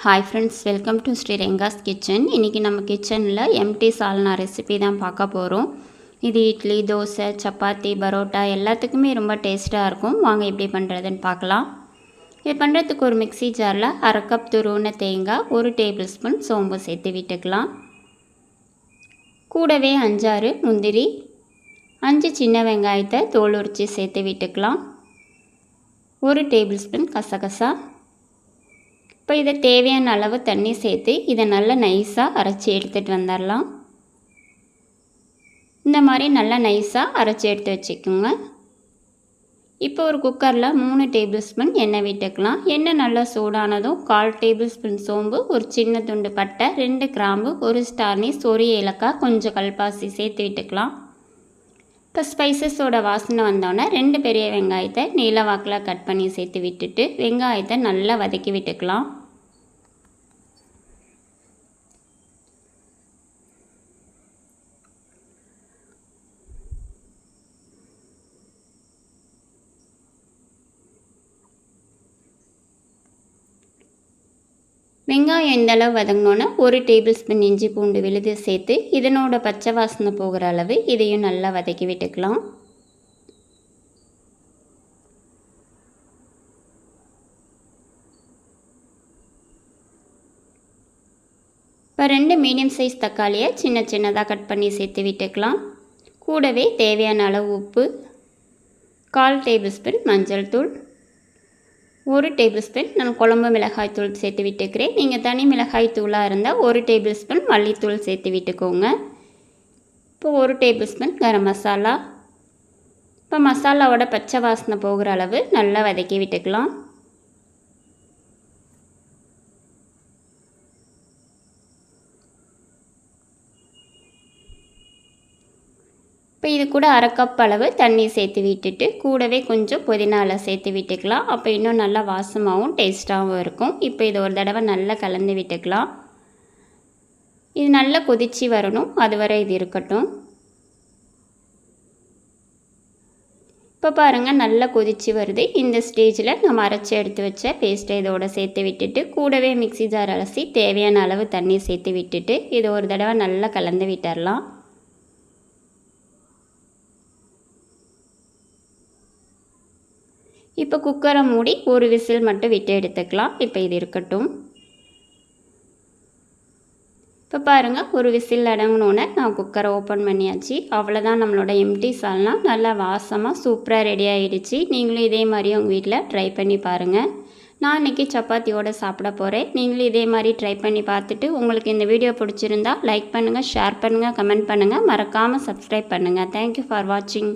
Hi friends, welcome to Sri Ranga's kitchen. இன்றைக்கி நம்ம கிச்சனில் எம்டி சால்னா ரெசிபி தான் பார்க்க போகிறோம். இது இட்லி, தோசை, சப்பாத்தி, பரோட்டா எல்லாத்துக்குமே ரொம்ப டேஸ்ட்டாக இருக்கும். வாங்க எப்படி பண்ணுறதுன்னு பார்க்கலாம். இது பண்ணுறதுக்கு ஒரு மிக்ஸி ஜாரில் 1/2 கப் துருவின தேங்காய், 1 டேபிள் ஸ்பூன் சோம்பு சேர்த்து விட்டுக்கலாம். கூடவே 5-6 முந்திரி, 5 சின்ன வெங்காயத்தை தோல் உரித்து சேர்த்து விட்டுக்கலாம். 1 டேபிள் ஸ்பூன் கசகசா. இப்போ இதை தேவையான அளவு தண்ணி சேர்த்து இதை நல்லா நைஸாக அரைச்சி எடுத்துகிட்டு வந்துடலாம். இந்த மாதிரி நல்லா நைஸாக அரைச்சி எடுத்து வச்சுக்கோங்க. இப்போ ஒரு குக்கரில் 3 டேபிள் ஸ்பூன் எண்ணெய் விட்டுக்கலாம். எண்ணெய் நல்லா சூடானதும் 1/4 டேபிள் ஸ்பூன் சோம்பு, ஒரு சின்ன துண்டு பட்டை, 2 கிராம்பு, 1 ஸ்டார் அனீஸ், 1 ஏலக்காய், கொஞ்சம் கல்பாசி சேர்த்து விட்டுக்கலாம். இப்போ ஸ்பைசஸோட வாசனை வந்தோடனே 2 பெரிய வெங்காயத்தை நீல வாக்கில் கட் பண்ணி சேர்த்து விட்டுட்டு வெங்காயத்தை நல்லா வதக்கி விட்டுக்கலாம். வெங்காயம் இந்தளவு வதங்கினோன்னா 1 டேபிள் ஸ்பூன் இஞ்சி பூண்டு விழுது சேர்த்து இதனோட பச்சை வாசனை போகிற அளவு இதையும் நல்லா வதக்கி விட்டுக்கலாம். இப்போ 2 மீடியம் சைஸ் தக்காளியை சின்ன சின்னதாக கட் பண்ணி சேர்த்து விட்டுக்கலாம். கூடவே தேவையான அளவு உப்பு, 1/4 டேபிள் ஸ்பூன் மஞ்சள் தூள், 1 டேபிள் ஸ்பூன் நான் குழம்பு மிளகாய் தூள் சேர்த்து விட்டுக்கிறேன். நீங்கள் தனி மிளகாய் தூளாக இருந்தால் 1 டேபிள் ஸ்பூன் மல்லித்தூள் சேர்த்து விட்டுக்கோங்க. இப்போ 1 டேபிள் ஸ்பூன் கரம் மசாலா. இப்போ மசாலாவோட பச்சை வாசனை போகிற அளவு நல்லா வதக்கி விட்டுக்கலாம். இப்போ இது கூட 1/2 கப் அளவு தண்ணி சேர்த்து விட்டுட்டு கூடவே கொஞ்சம் புதினா இலை சேர்த்து விட்டுக்கலாம். அப்போ இன்னும் நல்லா வாசமாகவும் டேஸ்ட்டாகவும் இருக்கும். இப்போ இது ஒரு தடவை நல்லா கலந்து விட்டுக்கலாம். இது நல்லா கொதித்து வரணும், அதுவரை இது இருக்கட்டும். இப்போ பாருங்கள் நல்லா கொதித்து வருது. இந்த ஸ்டேஜில் நம்ம அரைச்சி எடுத்து வச்ச பேஸ்ட்டை இதோட சேர்த்து விட்டுட்டு கூடவே மிக்ஸி ஜார் அலசி தேவையான அளவு தண்ணி சேர்த்து விட்டுட்டு இது ஒரு தடவை நல்லா கலந்து விட்டுடலாம். இப்போ குக்கரை மூடி ஒரு விசில் மட்டும் விட்டு எடுத்துக்கலாம். இப்போ இது இருக்கட்டும். இப்போ பாருங்கள் ஒரு விசில் அடங்கினோன்னே நான் குக்கரை ஓப்பன் பண்ணியாச்சு. அவ்வளோதான், நம்மளோட எம்டி சால்னா நல்லா வாசமாக சூப்பராக ரெடி ஆகிடுச்சு. நீங்களும் இதே மாதிரி உங்கள் வீட்டில் ட்ரை பண்ணி பாருங்கள். நான் இன்றைக்கி சப்பாத்தியோடு சாப்பிட போகிறேன். நீங்களும் இதே மாதிரி ட்ரை பண்ணி பார்த்துட்டு உங்களுக்கு இந்த வீடியோ பிடிச்சிருந்தா லைக் பண்ணுங்கள், ஷேர் பண்ணுங்கள், கமெண்ட் பண்ணுங்கள், மறக்காமல் சப்ஸ்கிரைப் பண்ணுங்கள். தேங்க்யூ ஃபார் வாட்சிங்.